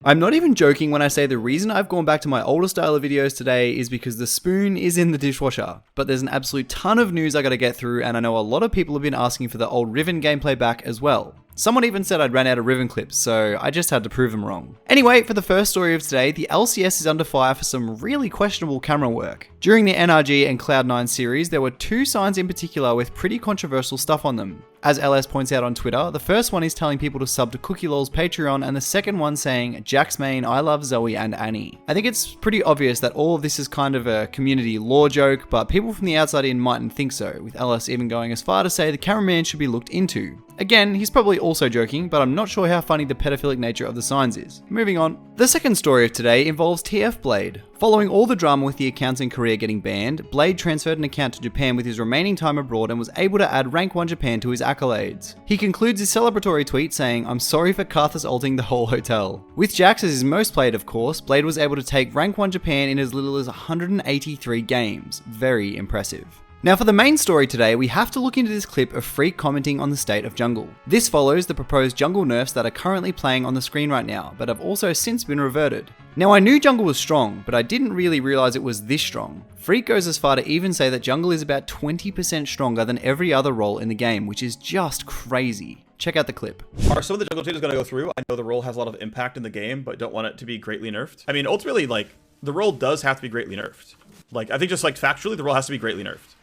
I'm not even joking when I say the reason I've gone back to my older style of videos today is because the spoon is in the dishwasher, but there's an absolute ton of news I gotta get through, and I know a lot of people have been asking for the old Riven gameplay back as well. Someone even said I'd ran out of Riven clips, so I just had to prove them wrong. Anyway, for the first story of today, the LCS is under fire for some really questionable camera work. During the NRG and Cloud9 series, there were two signs in particular with pretty controversial stuff on them. As LS points out on Twitter, the first one is telling people to sub to CookieLol's Patreon, and the second one saying, Jack's main, I love Zoe and Annie. I think it's pretty obvious that all of this is kind of a community lore joke, but people from the outside in mightn't think so, with LS even going as far to say the cameraman should be looked into. Again, he's probably also joking, but I'm not sure how funny the pedophilic nature of the signs is. Moving on. The second story of today involves TF Blade. Following all the drama with the accounts in Korea getting banned, Blade transferred an account to Japan with his remaining time abroad and was able to add Rank 1 Japan to his accolades. He concludes his celebratory tweet saying, I'm sorry for Karthus ulting the whole hotel. With Jax as his most played of course, Blade was able to take Rank 1 Japan in as little as 183 games. Very impressive. Now for the main story today, we have to look into this clip of Phreak commenting on the state of jungle. This follows the proposed jungle nerfs that are currently playing on the screen right now, but have also since been reverted. Now I knew jungle was strong, but I didn't really realize it was this strong. Phreak goes as far to even say that jungle is about 20% stronger than every other role in the game, which is just crazy. Check out the clip. Are some of the jungle changes going to go through? I know the role has a lot of impact in the game, but don't want it to be greatly nerfed. I mean, ultimately, like, the role does have to be greatly nerfed. Like, I think just, like, factually, the role has to be greatly nerfed.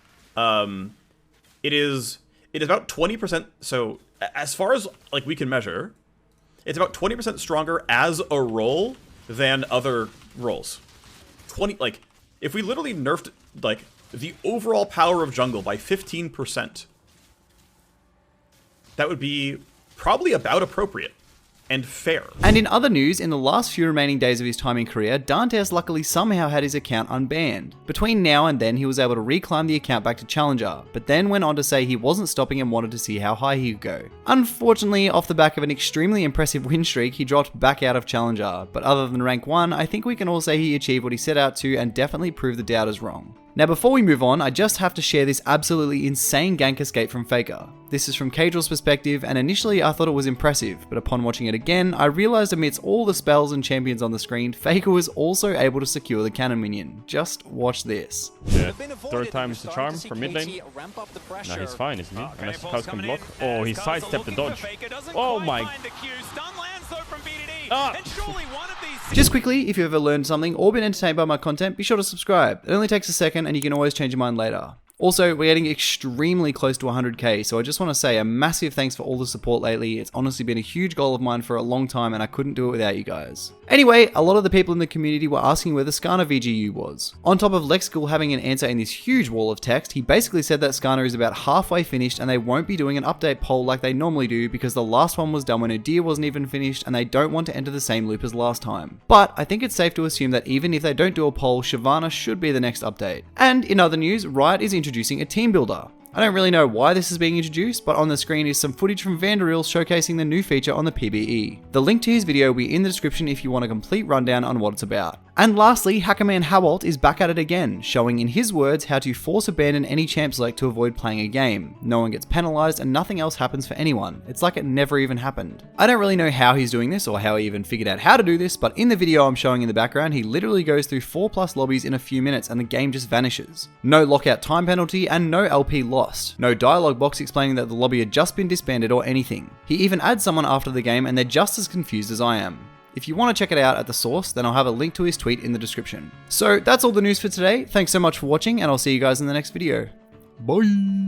It is about 20%, so as far as, like, we can measure, it's about 20% stronger as a role than other roles. Like, if we literally nerfed, like, the overall power of jungle by 15%, that would be probably about appropriate and fair. And in other news, in the last few remaining days of his time in Korea, Dantes luckily somehow had his account unbanned. Between now and then, he was able to reclaim the account back to Challenger, but then went on to say he wasn't stopping and wanted to see how high he could go. Unfortunately, off the back of an extremely impressive win streak, he dropped back out of Challenger, but other than rank 1, I think we can all say he achieved what he set out to and definitely proved the doubters wrong. Now before we move on, I just have to share this absolutely insane gank escape from Faker. This is from Caedrel's perspective, and initially I thought it was impressive, but upon watching it again, I realized amidst all the spells and champions on the screen, Faker was also able to secure the cannon minion. Just watch this. Yeah, third time is the charm from mid lane. Nah, he's fine, isn't he? Unless the house can block. Oh, he sidestepped the dodge. Oh my... Ah. Just quickly, if you've ever learned something or been entertained by my content, be sure to subscribe. It only takes a second and you can always change your mind later. Also, we're getting extremely close to 100k, so I just want to say a massive thanks for all the support lately. It's honestly been a huge goal of mine for a long time and I couldn't do it without you guys. Anyway, a lot of the people in the community were asking where the Skarner VGU was. On top of Lexical having an answer in this huge wall of text, he basically said that Skarner is about halfway finished and they won't be doing an update poll like they normally do because the last one was done when Udyr wasn't even finished and they don't want to enter the same loop as last time. But I think it's safe to assume that even if they don't do a poll, Shyvana should be the next update. And in other news, Riot is introducing a team builder. I don't really know why this is being introduced, but on the screen is some footage from Vandereel showcasing the new feature on the PBE. The link to his video will be in the description if you want a complete rundown on what it's about. And lastly, Hackerman Hawalt is back at it again, showing in his words how to force abandon any champ select to avoid playing a game. No one gets penalized and nothing else happens for anyone. It's like it never even happened. I don't really know how he's doing this or how he even figured out how to do this, but in the video I'm showing in the background, he literally goes through 4+ lobbies in a few minutes and the game just vanishes. No lockout time penalty and no LP lost. No dialogue box explaining that the lobby had just been disbanded or anything. He even adds someone after the game and they're just as confused as I am. If you want to check it out at the source, then I'll have a link to his tweet in the description. So that's all the news for today. Thanks so much for watching and I'll see you guys in the next video. Bye!